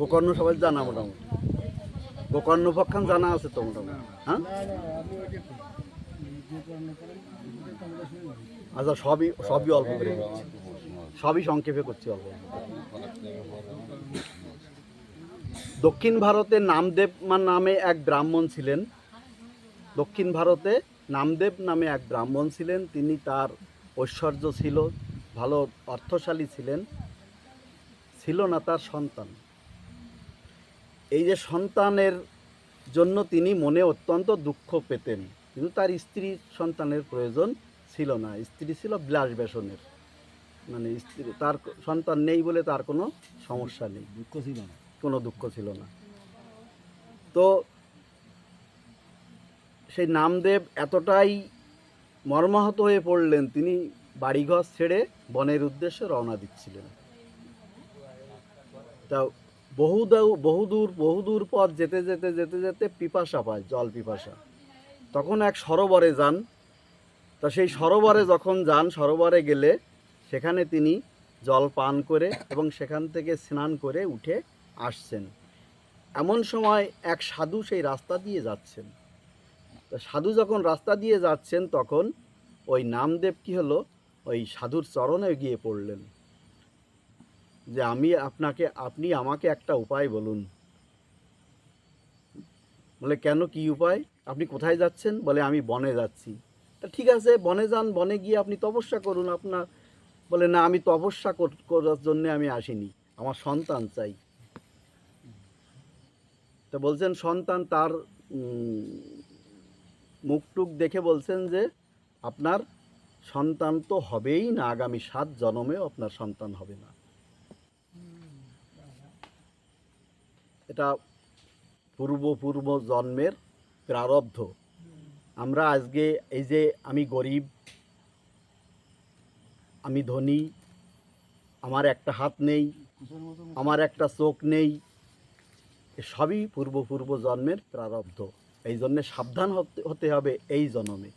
গোকর্ণ সবাই জানা মোটামুটি, গোকর্ণ উপাখ্যান জানা আছে তো মোটামুটি, হ্যাঁ? আচ্ছা, সবই সবই অল্প করে করছি, সবই সংক্ষেপে করছি অল্প। দক্ষিণ ভারতে নামদেব নামে এক ব্রাহ্মণ ছিলেন। দক্ষিণ ভারতে নামদেব নামে এক ব্রাহ্মণ ছিলেন। তিনি, তার ঐশ্বর্য ছিল, ভালো অর্থশালী ছিলেন, ছিল না তার সন্তান। এই যে সন্তানের জন্য তিনি মনে অত্যন্ত দুঃখ পেতেন, কিন্তু তার স্ত্রী সন্তানের প্রয়োজন ছিল না। স্ত্রী ছিল বিলাস ব্যসনের, মানে স্ত্রী, তার সন্তান নেই বলে তার কোনো সমস্যা নেই, দুঃখ ছিল না, কোনো দুঃখ ছিল না। তো সেই নামদেব এতটাই মর্মাহত হয়ে পড়লেন, তিনি বাড়িঘর ছেড়ে বনের উদ্দেশ্যে রওনা দিচ্ছিলেন। তা বহুদূর পথ যেতে যেতে যেতে যেতে পিপাসা পায়, জল পিপাসা। তখন এক সরোবরে যান। তা সেই সরোবরে যখন যান, সরোবরে গেলে সেখানে তিনি জল পান করে এবং সেখান থেকে স্নান করে উঠে আসছেন। এমন সময় এক সাধু সেই রাস্তা দিয়ে যাচ্ছেন। তা সাধু যখন রাস্তা দিয়ে যাচ্ছেন, তখন ওই নামদেব কি হলো, ওই সাধুর চরণে গিয়ে পড়লেন যে আপনি আমাকে একটা উপায় বলুন। বলে, কেন, কি উপায়? আপনি কোথায় যাচ্ছেন? বলে, আমি বনে যাচ্ছি। তা ঠিক আছে, বনে যান, বনে গিয়ে আপনি তপস্যা করুন আপনার। বলে, না, আমি তপস্যা করার জন্যে আমি আসিনি, আমার সন্তান চাই। তা বলছেন সন্তান, তার মুখটুক দেখে বলছেন যে আপনার সন্তান তো হবেই না, আগামী 7 জন্মেও আপনার সন্তান হবে না। এটা পূর্ব জন্মের প্রারব্ধ। আমরা আজকে এই যে আমি গরিব, আমি ধনী, আমার একটা হাত নেই, আমার একটা চোখ নেই, সবই পূর্ব জন্মের প্রারব্ধ। এই জন্যে সাবধান হতে হবে এই জন্মে।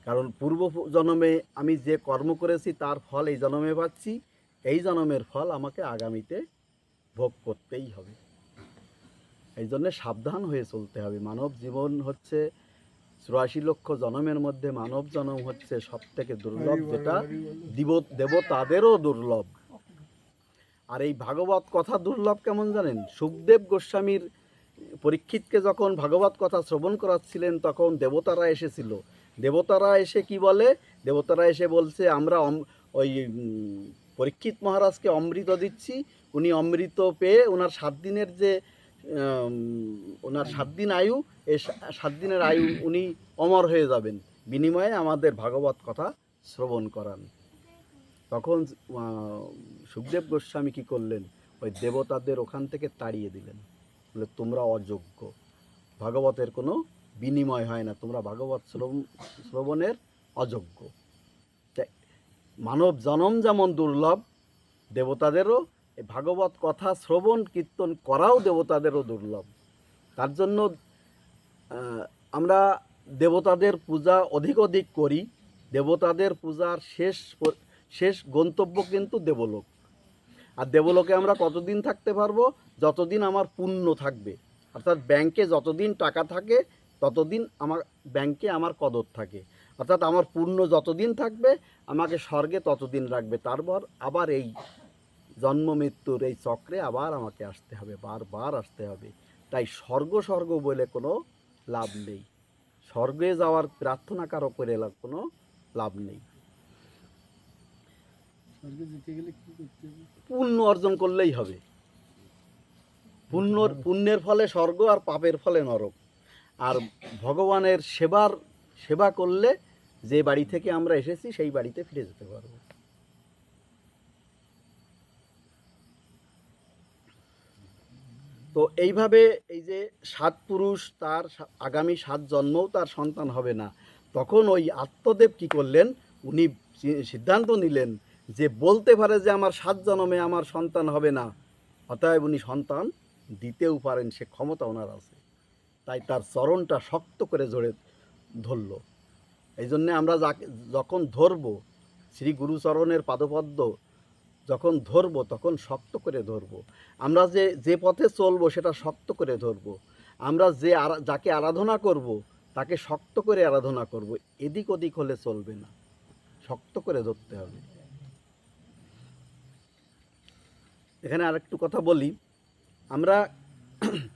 কারণ পূর্ব জন্মে আমি যে কর্ম করেছি তার ফল এই জন্মে পাচ্ছি, এই জন্মের ফল আমাকে আগামীতে ভোগ করতেই হবে। এই জন্যে সাবধান হয়ে চলতে হবে। মানব জীবন হচ্ছে 84 লক্ষ জন্মের মধ্যে মানব জন্ম হচ্ছে সব থেকে দুর্লভ, যেটা দেবতাদেরও দুর্লভ। আর এই ভাগবত কথা দুর্লভ কেমন জানেন? সুখদেব গোস্বামীর পরীক্ষিতকে যখন ভাগবত কথা শ্রবণ করাচ্ছিলেন, তখন দেবতারা এসেছিল। দেবতারা এসে কি বলে? দেবতারা এসে বলছে, আমরা ওই পরীক্ষিত মহারাজকে অমৃত দিচ্ছি, উনি অমৃত পেয়ে ওনার 7 দিনের যে ওনার 7 দিন আয়ু, এই 7 দিনের আয়ু উনি অমর হয়ে যাবেন, বিনিময়ে আমাদের ভাগবত কথা শ্রবণ করান। তখন সুখদেব গোস্বামী কী করলেন? ওই দেবতাদের ওখান থেকে তাড়িয়ে দিলেন। বলে, তোমরা অযোগ্য, ভাগবতের কোনো বিনিময় হয় না, তোমরা ভাগবত শ্রবণের অযোগ্য। মানব জনম যেমন দুর্লভ, দেবতাদেরও এই ভাগবত কথা শ্রবণ কীর্তন করাও দেবতাদেরও দুর্লভ। তার জন্য আমরা দেবতাদের পূজা অধিক করি। দেবতাদের পূজার শেষ গন্তব্য কিন্তু দেবলোক। আর দেবলোকে আমরা কতদিন থাকতে পারবো? যতদিন আমার পুণ্য থাকবে। অর্থাৎ ব্যাংকে যতদিন টাকা থাকে ততদিন আমার ব্যাংকে আমার কদর থাকে। অর্থাৎ আমার পুণ্য যতদিন থাকবে আমাকে স্বর্গে ততদিন রাখবে। তারপর আবার এই জন্ম মৃত্যুর এই চক্রে আবার আমাকে আসতে হবে, বারবার আসতে হবে। তাই স্বর্গ বলে কোনো লাভ নেই। স্বর্গে যাওয়ার প্রার্থনা কারো করে কোনো লাভ নেই। পুণ্য অর্জন করলেই হবে। পুণ্যের ফলে স্বর্গ, আর পাপের ফলে নরক। আর ভগবানের সেবা করলে যে বাড়ি থেকে আমরা এসেছি সেই বাড়িতে ফিরে যেতে পারবো। তো এইভাবে এই যে 7 পুরুষ, তার আগামী 7 জন্মও তার সন্তান হবে না, তখন ওই আত্মদেব কি করলেন? উনি সিদ্ধান্ত নিলেন যে বলতে পারে যে আমার 7 জন্মে আমার সন্তান হবে না, অতএব উনি সন্তান দিতেও পারেন, সে ক্ষমতা ওনার আছে। তাই তার চরণটা শক্ত করে ধরল। এই জন্যে আমরা যখন ধরবো শ্রী গুরুচরণের পাদপদ্ম যখন ধরবো তখন শক্ত করে ধরবো। আমরা যে পথে চলবো সেটা শক্ত করে ধরবো। আমরা যাকে আরাধনা করব তাকে শক্ত করে আরাধনা করব। এদিক ওদিক হলে চলবে না, শক্ত করে ধরতে হবে। এখানে আরেকটু কথা বলি, আমরা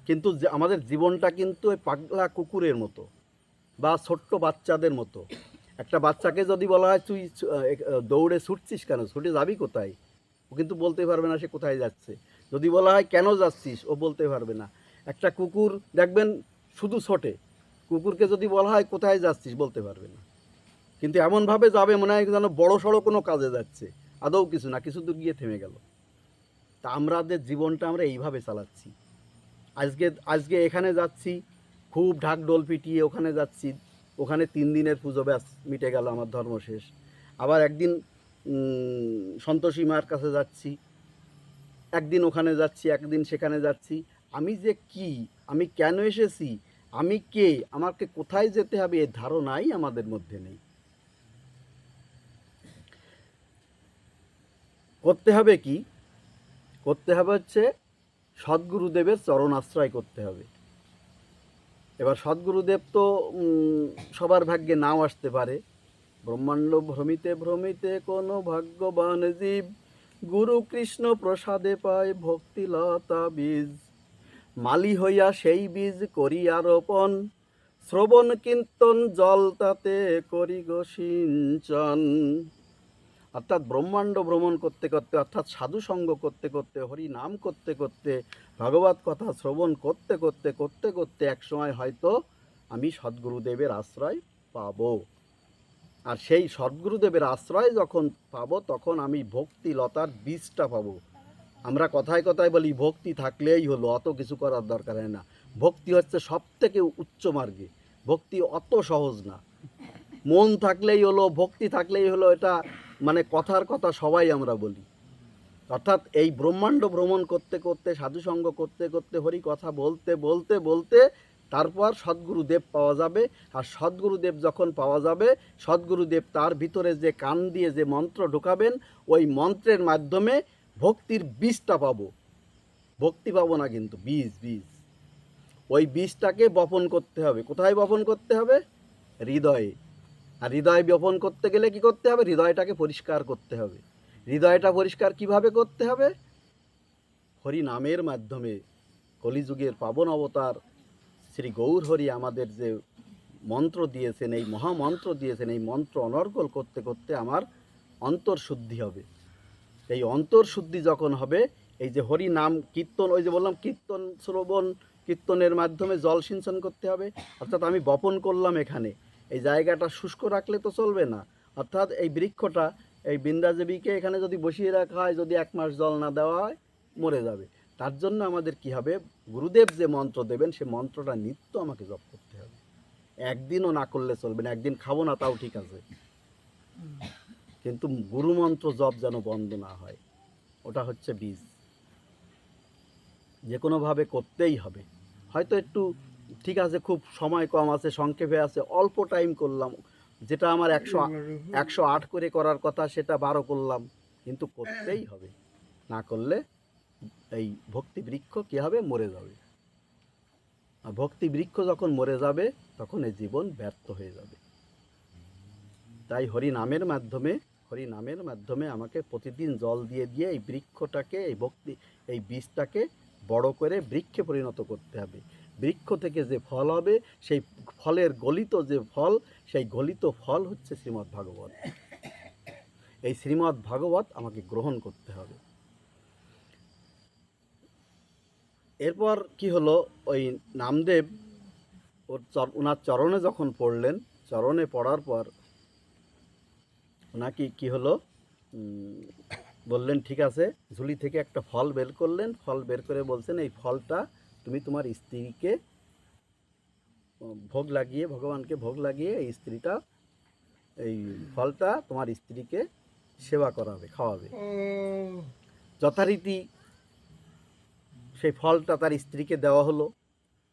কিন্তু আমাদের জীবনটা কিন্তু ওই পাগলা কুকুরের মতো বা ছোট্ট বাচ্চাদের মতো। একটা বাচ্চাকে যদি বলা হয় তুই দৌড়ে ছুটছিস কেন, ছুটে যাবি কোথায়, ও কিন্তু বলতে পারবে না সে কোথায় যাচ্ছে। যদি বলা হয় কেন যাচ্ছিস, ও বলতে পারবে না। একটা কুকুর দেখবেন শুধু ছোটে, কুকুরকে যদি বলা হয় কোথায় যাচ্ছিস বলতে পারবে না, কিন্তু এমনভাবে যাবে মনে হয় যেন বড় সড়ো কোনো কাজে যাচ্ছে, আদৌ কিছু না, কিছু দূর গিয়ে থেমে গেল। তা আমাদের জীবনটা আমরা এইভাবে চালাচ্ছি। আজকে এখানে যাচ্ছি, খুব ঢাকঢোল পিটিয়ে ওখানে যাচ্ছি, ওখানে 3 দিনের পুজো, ব্যাস মিটে গেল, আমার ধর্ম শেষ। আবার একদিন সন্তোষী মার কাছে যাচ্ছি, একদিন ওখানে যাচ্ছি, একদিন সেখানে যাচ্ছি। আমি যে কি, আমি কেন এসেছি, আমি কে, আমাকে কোথায় যেতে হবে, এর ধারণাই আমাদের মধ্যে নেই। করতে হবে কি, করতে হবে হচ্ছে সদ্গুরুদেবের চরণ আশ্রয় করতে হবে। এবার সদ্গুরুদেব তো সবার ভাগ্যে নাও আসতে পারে। ব্রহ্মাণ্ড ভ্রমিতে ভ্রমিতে কোনো ভাগ্যবান জীব গুরু কৃষ্ণ প্রসাদে পায় ভক্তিলতা বীজ। মালি হইয়া সেই বীজ করিয়া রোপণ, শ্রবণ কীর্তন জল তাতে করি গো সিঞ্চন। অর্থাৎ ব্রহ্মাণ্ড ভ্রমণ করতে করতে, অর্থাৎ সাধু সঙ্গ করতে করতে, হরি নাম করতে করতে, ভগবত কথা শ্রবণ করতে করতে করতে করতে একসময় হয়তো আমি সদ্গুরুদেবের আশ্রয় পাব। আর সেই সদ্গুরুদেবের আশ্রয় যখন পাব তখন আমি ভক্তিলতার বীজটা পাবো। আমরা কথায় কথায় বলি ভক্তি থাকলেই হলো, অত কিছু করার দরকার হয় না। ভক্তি হচ্ছে সব থেকে উচ্চ মার্গে, ভক্তি অত সহজ না। মন থাকলেই হলো, ভক্তি থাকলেই হলো, এটা মানে কথার কথা সবাই আমরা বলি। অর্থাৎ এই ব্রহ্মাণ্ড ভ্রমণ করতে করতে, সাধুসঙ্গ করতে করতে, হরি কথা বলতে বলতে বলতে তারপর সদ্গুরুদেব পাওয়া যাবে। আর সদ্গুরুদেব যখন পাওয়া যাবে, সদ্গুরুদেব তার ভিতরে যে কান দিয়ে যে মন্ত্র ঢোকাবেন, ওই মন্ত্রের মাধ্যমে ভক্তির বীজটা পাবো। ভক্তি পাবো না, কিন্তু বীজ বীজ ওই বীজটাকে বপন করতে হবে। কোথায় বপন করতে হবে? হৃদয়ে। আর হৃদয় বপন করতে গেলে কি করতে হবে? হৃদয়টাকে পরিষ্কার করতে হবে। হৃদয়টা পরিষ্কার কিভাবে করতে হবে? হরি নামের মাধ্যমে। কলিযুগের পাবন অবতার শ্রী গৌর হরি আমাদের যে মন্ত্র দিয়েছেন, এই মহামন্ত্র দিয়েছেন, এই মন্ত্র অনর্গল করতে করতে আমার অন্তর্শুদ্ধি হবে। এই অন্তর্শুদ্ধি যখন হবে, এই যে হরি নাম কীর্তন, ওই যে বললাম কীর্তন শ্রবণ, কীর্তনের মাধ্যমে জল সিঞ্চন করতে হবে। অর্থাৎ আমি বপন করলাম এখানে, এই জায়গাটা শুষ্ক রাখলে তো চলবে না। অর্থাৎ এই বৃক্ষটা, এই বৃন্দাদেবীকে এখানে যদি বসিয়ে রাখা হয়, যদি 1 মাস জল না দেওয়া হয়, মরে যাবে। তার জন্য আমাদের কি হবে? গুরুদেব যে মন্ত্র দেবেন সে মন্ত্রটা নিত্য আমাকে জপ করতে হবে। একদিনও না করলে চলবে না। একদিন খাবো না তাও ঠিক আছে, কিন্তু গুরুমন্ত্র জপ যেন বন্ধ না হয়। ওটা হচ্ছে বীজ, যে কোনোভাবে করতেই হবে। হয়তো একটু ঠিক আছে, খুব সময় কম আছে, সংক্ষেপে আছে, অল্প টাইম করলাম, যেটা আমার 108 করে করার কথা সেটা 12 করলাম, কিন্তু করতেই হবে। না করলে এই ভক্তি বৃক্ষ কী হবে? মরে যাবে। আর ভক্তি বৃক্ষ যখন মরে যাবে তখন এই জীবন ব্যর্থ হয়ে যাবে। তাই হরি নামের মাধ্যমে আমাকে প্রতিদিন জল দিয়ে দিয়ে এই বৃক্ষটাকে, এই ভক্তি, এই বীজটাকে বড় করে বৃক্ষে পরিণত করতে হবে। বৃক্ষ থেকে যে ফল হবে, সেই ফলের গলিত যে ফল, সেই গলিত ফল হচ্ছে শ্রীমদ্ ভাগবত। এই শ্রীমদ্ ভাগবত আমাকে গ্রহণ করতে হবে। এরপর কি হলো, ওই নামদেব ওনার চরণে যখন পড়লেন, চরণে পড়ার পর ওনাকে কি হলো, বললেন ঠিক আছে, ঝুলি থেকে একটা ফল বের করলেন, ফল বের করে বলছেন এই ফলটা তুমি তোমার স্ত্রীকে ভোগ লাগিয়ে, ভগবানকে ভোগ লাগিয়ে এই স্ত্রীটা, এই ফলটা তোমার স্ত্রীকে সেবা করাবে, খাওয়াবে। যথারীতি সেই ফলটা তার স্ত্রীকে দেওয়া হলো।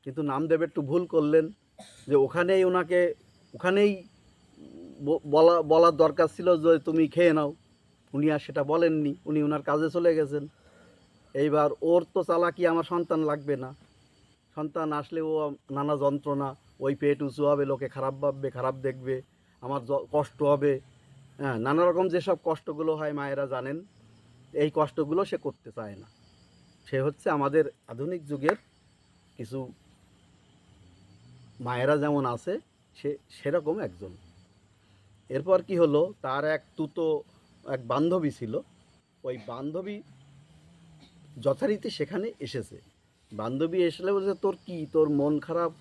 কিন্তু নামদেব একটু ভুল করলেন, যে ওখানেই বলার দরকার ছিল যে তুমি খেয়ে নাও, উনি আর সেটা বলেননি, উনি ওনার কাজে চলে গেছেন। এইবার ওর তো চালাকি আমার সন্তান লাগবে না, সন্তান আসলে ও নানা যন্ত্রণা, ওই পেট উঁচু হবে, লোকে খারাপ ভাববে, খারাপ দেখবে, আমার কষ্ট হবে, হ্যাঁ, নানা রকম যেসব কষ্টগুলো হয় মায়েরা জানেন, এই কষ্টগুলো সে করতে চায় না। সে হচ্ছে আমাদের আধুনিক যুগের কিছু মায়েরা যেমন আছে, সে সেরকম একজন। এরপর কি হলো, তার এক বান্ধবী ছিল, ওই বান্ধবী যথারীতি সেখানে এসেছে। বান্ধবী এসলে বলছে, তোর মন খারাপ?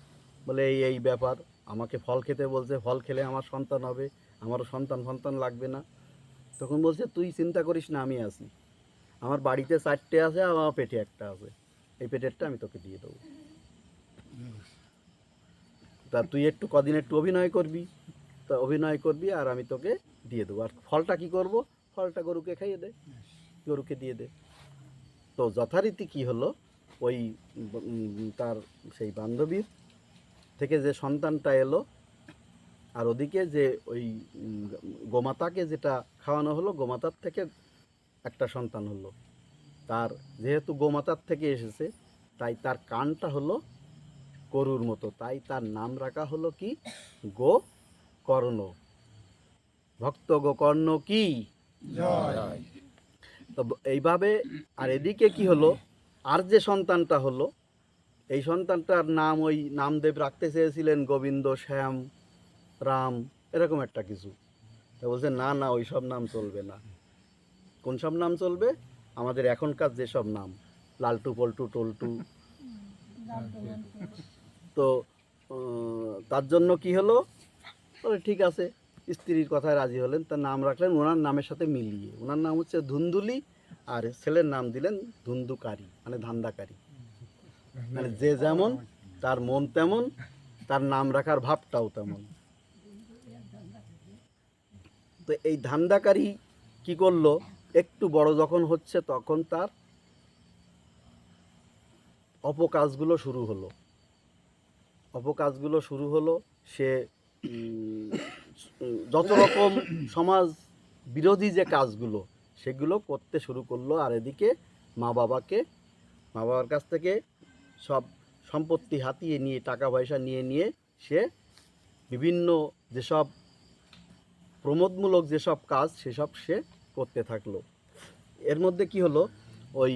বলে এই ব্যাপার, আমাকে ফল খেতে বলছে, ফল খেলে আমার সন্তান হবে, আমারও সন্তান লাগবে না। তখন বলছে, তুই চিন্তা করিস না, আমি আছি, আমার বাড়িতে 4টে আছে, আমার পেটে একটা আছে, এই পেটেরটা আমি তোকে দিয়ে দেবো, তা তুই কদিন একটু অভিনয় করবি, তা অভিনয় করবি আর আমি তোকে দিয়ে দেবো। আর ফলটা কি করব? ফলটা গরুকে খাইয়ে দে, গরুকে দিয়ে দে। তো যথারীতি কি হলো, ওই তার সেই বান্ধবীর থেকে যে সন্তানটা এলো, আর ওদিকে যে ওই গোমাতাকে যেটা খাওয়ানো হলো, গোমাতার থেকে একটা সন্তান হলো। তার যেহেতু গোমাতার থেকে এসেছে, তাই তার কানটা হলো গরুর মতো, তাই তার নাম রাখা হলো কি, গোকর্ণ। ভক্ত গোকর্ণ কি জয়। তো এইভাবে, আর এদিকে কি হলো, আর যে সন্তানটা হলো, এই সন্তানটার নাম ওই নামদেব রাখতে চেয়েছিলেন গোবিন্দ, শ্যাম, রাম, এরকম একটা কিছু। তা বলছে না, ওই সব নাম চলবে না। কোন সব নাম চলবে? আমাদের এখনকার যেসব নাম, লালটু, পল্টু, টল্টু। তো তার জন্য কি হলো, বলে ঠিক আছে, স্ত্রীর কথায় রাজি হলেন, তার নাম রাখলেন ওনার নামের সাথে মিলিয়ে। ওনার নাম হচ্ছে ধুন্দুলি, আর ছেলের নাম দিলেন ধুন্দুকারী, মানে ধান্দাকারী। মানে যে যেমন, তার মন তেমন, তার নাম রাখার ভাবটাও তেমন। তো এই ধান্দাকারী কি করলো, একটু বড় যখন হচ্ছে তখন তার অপকাজগুলো শুরু হলো। সে যত রকম সমাজ বিরোধী যে কাজগুলো, সেগুলো করতে শুরু করলো। আর এদিকে মা বাবার কাছ থেকে সব সম্পত্তি হাতিয়ে নিয়ে, টাকা পয়সা নিয়ে সে বিভিন্ন যেসব প্রমোদমূলক যেসব কাজ, সেসব সে করতে থাকলো। এর মধ্যে কি হলো, ওই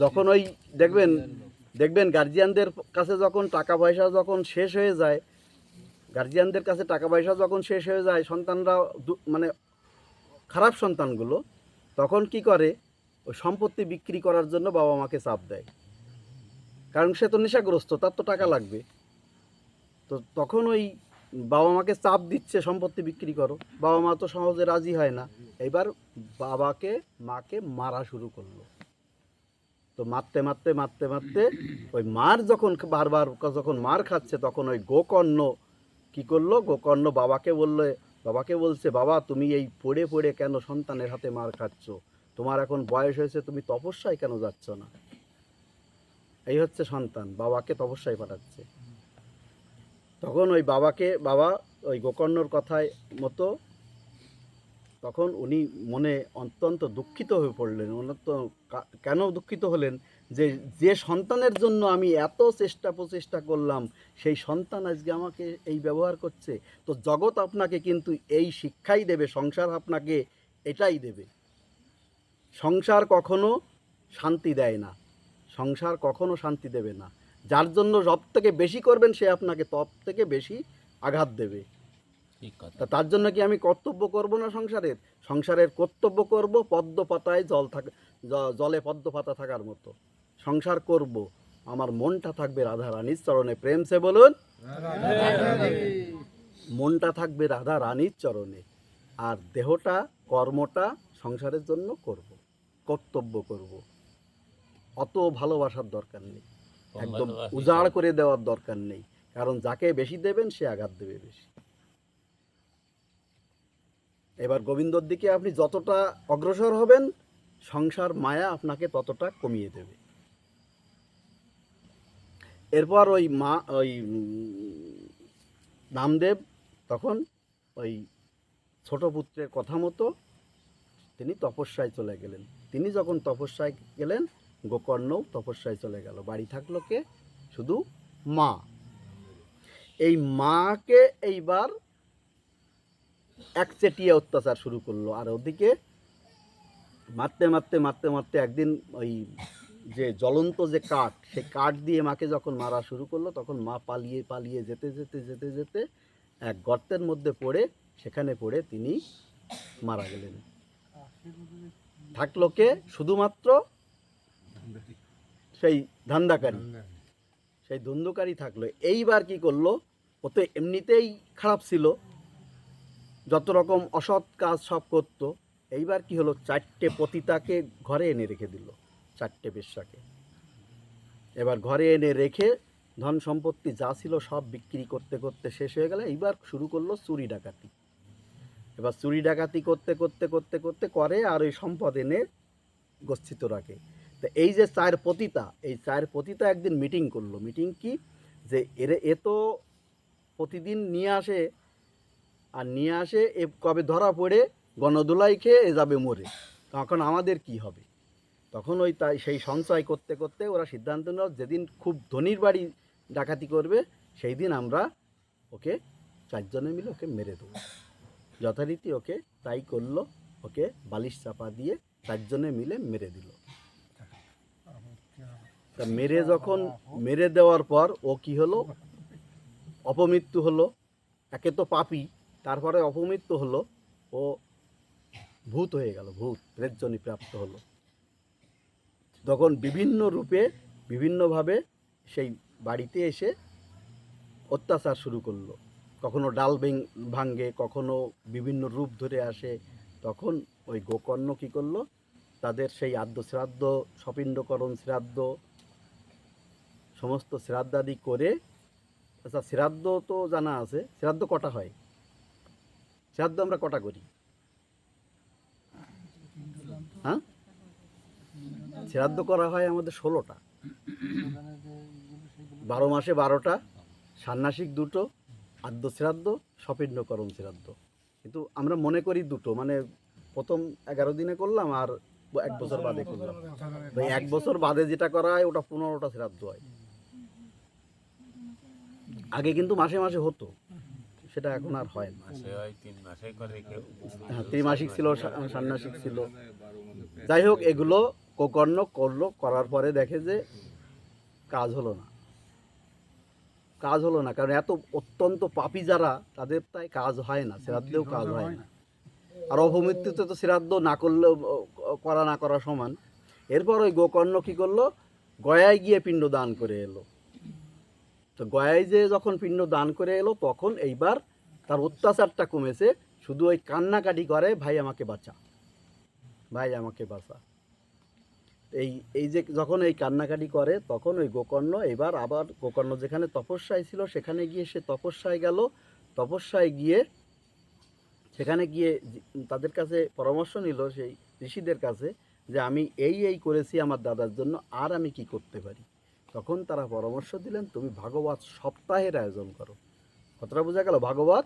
যখন ওই দেখবেন গার্জিয়ানদের কাছে যখন টাকা পয়সা যখন শেষ হয়ে যায়, সন্তানরা মানে খারাপ সন্তানগুলো তখন কি করে, ওই সম্পত্তি বিক্রি করার জন্য বাবা মাকে চাপ দেয়। কারণ সে তো নেশাগ্রস্ত, তার তো টাকা লাগবে। তো তখন ওই বাবা মাকে চাপ দিচ্ছে, সম্পত্তি বিক্রি করো। বাবা মা তো সহজে রাজি হয় না। এবার মাকে মারা শুরু করলো। তো মারতে ওই মার যখন বারবার যখন মার খাচ্ছে, তখন ওই গোকর্ণ কি করলো, গোকর্ণ বাবাকে বলছে, বাবা তুমি এই পড়ে কেন সন্তানের হাতে মার খাচ্ছ? তোমার এখন বয়স হয়েছে, তুমি তপস্যায় কেন যাচ্ছ না? এই হচ্ছে সন্তান, বাবাকে তপস্যায় পাঠাচ্ছে। তখন বাবা ওই গোকর্ণর কথায় মতো, তখন উনি মনে অত্যন্ত দুঃখিত হয়ে পড়লেন। ওনার তো কেন দুঃখিত হলেন, যে সন্তানের জন্য আমি এত প্রচেষ্টা করলাম, সেই সন্তান আজকে আমাকে এই ব্যবহার করছে। তো জগৎ আপনাকে কিন্তু এই শিক্ষাই দেবে, সংসার আপনাকে এটাই দেবে। সংসার কখনো শান্তি দেয় না, সংসার কখনো শান্তি দেবে না। যার জন্য সব থেকে বেশি করবেন, সে আপনাকে তব থেকে বেশি আঘাত দেবে। তা তার জন্য কি আমি কর্তব্য করব না? সংসারের কর্তব্য করব, পদ্ম পাতায় জলে পদ্ম পাতা থাকার মতো সংসার করব। আমার মনটা থাকবে রাধা রানীর চরণে। প্রেম সে বলুন, মনটা থাকবে রাধা রানীর চরণে। আর দেহটা, কর্মটা সংসারের জন্য করব, কর্তব্য করব। অত ভালোবাসার দরকার নেই, একদম উজাড় করে দেওয়ার দরকার নেই। কারণ যাকে বেশি দেবেন, সে আঘাত দেবে বেশি। এবার গোবিন্দর দিকে আপনি যতটা অগ্রসর হবেন, সংসার মায়া আপনাকে ততটা কমিয়ে দেবে। এরপর ওই নামদেব তখন ওই ছোট পুত্রের কথা মতো তিনি তপস্যায় চলে গেলেন। তিনি যখন তপস্যায় গেলেন, গোকর্ণও তপস্যায় চলে গেল। বাড়ি থাকলো কে? শুধু মা। এই মাকে এইবার একচেটিয়া অত্যাচার শুরু করলো। আর ওদিকে মারতে মারতে মারতে মারতে একদিন ওই যে জ্বলন্ত যে কাঠ, সেই কাঠ দিয়ে মাকে যখন মারা শুরু করলো, তখন মা পালিয়ে পালিয়ে যেতে যেতে যেতে যেতে এক গর্তের মধ্যে পড়ে, সেখানে পড়ে তিনি মারা গেলেন। থাকলো কে? শুধুমাত্র সেই ধান্দাকারী, সেই ধুন্ধুকারী থাকলো। এইবার কি করলো? ও তো এমনিতেই খারাপ ছিল, যত রকম অসৎ কাজ সব করতো। এইবার কি হলো? 4টে পতিতাকে ঘরে এনে রেখে দিল, 4টে বেশ্যাকে। এবার ঘরে এনে রেখে ধন সম্পত্তি যা ছিল সব বিক্রি করতে করতে শেষ হয়ে গেল। এইবার শুরু করলো চুরি ডাকাতি। এবার চুরি ডাকাতি করতে করতে করতে করতে করে, আর ওই সম্পদ এনে গচ্ছিত রাখে। তো এই যে 4 পতিতা, এই 4 পতিতা একদিন মিটিং করলো। মিটিং কি? যে এ তো প্রতিদিন নিয়ে আসে, আর নিয়ে আসে এ কবে ধরা পড়ে গণদোলাই খেয়ে এ যাবে মরে, তখন আমাদের কি হবে? তখন ওই তাই সেই সঞ্চয় করতে করতে ওরা সিদ্ধান্ত নিল, যেদিন খুব ধনীর বাড়ি ডাকাতি করবে সেই দিন আমরা ওকে 4 জনে মিলে ওকে মেরে দেবো। যথারীতি ওকে তাই করলো। ওকে বালিশ চাপা দিয়ে 4 জনে মিলে মেরে দিল। তা মেরে দেওয়ার পর ও কি হলো? অপমৃত্যু হলো। একে তো পাপী, তারপরে অপমৃত্যু হলো। ও ভূত হয়ে গেল, ভূত প্রেতজনি প্রাপ্ত হলো। তখন বিভিন্ন রূপে বিভিন্নভাবে সেই বাড়িতে এসে অত্যাচার শুরু করলো। কখনো ডাল ভাঙ্গে, কখনো বিভিন্ন রূপ ধরে আসে। তখন ওই গোকর্ণ কী করলো? তাদের সেই আদ্য শ্রাদ্ধ, সপিণ্ডকরণ শ্রাদ্ধ, সমস্ত শ্রাদ্ধাদি করে। আচ্ছা, শ্রাদ্ধ তো জানা আছে। শ্রাদ্ধ কটা হয়? শ্রাদ্ধ আমরা কটা করি? হ্যাঁ, শ্রাদ্ধ করা হয় আমাদের 16টা। 12 মাসে 12টা, ষান্মাসিক 2টো, আদ্য শ্রাদ্ধ, সপিণ্ডকরণ শ্রাদ্ধ। কিন্তু আমরা মনে করি 2টো, মানে প্রথম 11 দিনে করলাম আর 1 বছর বাদে করলাম। ওই 1 বছর বাদে যেটা করা হয় ওটা 15টা শ্রাদ্ধ হয়। আগে কিন্তু মাসে মাসে হতো, সেটা এখন আর হয় না। হ্যাঁ, ত্রিমাসিক ছিল, ষান্মাসিক ছিল। যাই হোক, এগুলো গোকর্ণ করলো। করার পরে দেখে যে কাজ হলো না। কাজ হলো না কারণ এত অত্যন্ত পাপী যারা, তাদের তাই কাজ হয় না, শ্রাদ্ধেও কাজ হয় না। আর অপমৃত্যুতে তো শ্রাদ্ধ না করলেও করা না করা সমান। এরপর ওই গোকর্ণ কী করলো? গয়ায় গিয়ে পিণ্ড দান করে এলো। তো গয়ায় যে যখন পিণ্ড দান করে এলো, তখন এইবার তার অত্যাচারটা কমেছে। শুধু ওই কান্নাকাটি করে, ভাই আমাকে বাঁচা, ভাই আমাকে বাঁচা। এই যে যখন এই কান্নাকাটি করে, তখন ওই গোকর্ণ এবার আবার গোকর্ণ যেখানে তপস্যায় ছিল সেখানে গিয়ে সে তপস্যায় গেল। তপস্যায় গিয়ে সেখানে গিয়ে তাদের কাছে পরামর্শ নিল, সেই ঋষিদের কাছে, যে আমি এই করেছি আমার দাদার জন্য, আর আমি কি করতে পারি? তখন তারা পরামর্শ দিলেন, তুমি ভাগবত সপ্তাহের আয়োজন করো। কতটা বোঝা গেল? ভাগবত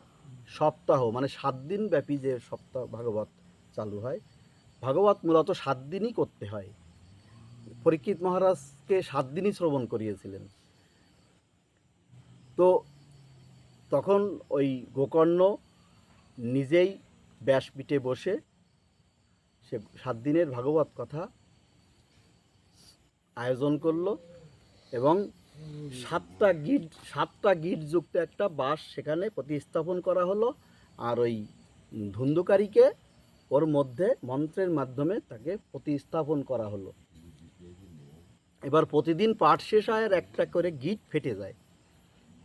সপ্তাহ মানে 7 দিন ব্যাপী যে সপ্তাহ ভাগবত চালু হয়। ভাগবত মূলত 7 দিনই করতে হয়। পরীক্ষিত মহারাজকে 7 দিনই শ্রবণ করিয়েছিলেন। তো তখন ওই গোকর্ণ নিজেই ব্যাসপীঠে বসে সে 7 দিনের ভাগবত কথা আয়োজন করলো, এবং 7টা গিট যুক্ত একটা বাঁশ সেখানে প্রতিস্থাপন করা হলো। আর ওই ধুন্ধুকারীকে ওর মধ্যে মন্ত্রের মাধ্যমে তাকে প্রতিস্থাপন করা হলো। এবার প্রতিদিন পাঠ শেষ হয় আর একটা করে গিট ফেটে যায়।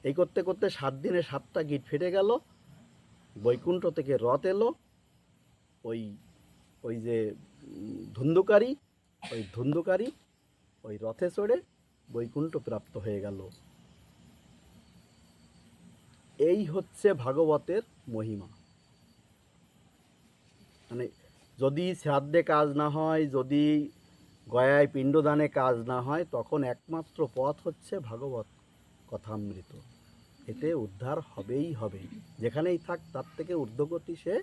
এই করতে করতে 7 দিনে 7টা গিট ফেটে গেল। বৈকুণ্ঠ থেকে রথ এলো। ওই যে ধুন্ধুকারী, ওই রথে চড়ে বৈকুণ্ঠ প্রাপ্ত হয়ে গেল। এই হচ্ছে ভাগবতের মহিমা। মানে যদি শ্রাদ্ধে কাজ না হয়, যদি গয়ায় পিণ্ডদানে কাজ না হয়, তখন একমাত্র পথ হচ্ছে ভাগবত কথামৃত। এতে উদ্ধার হবেই হবে। যেখানেই থাক তার থেকে ঊর্ধ্বগতি সে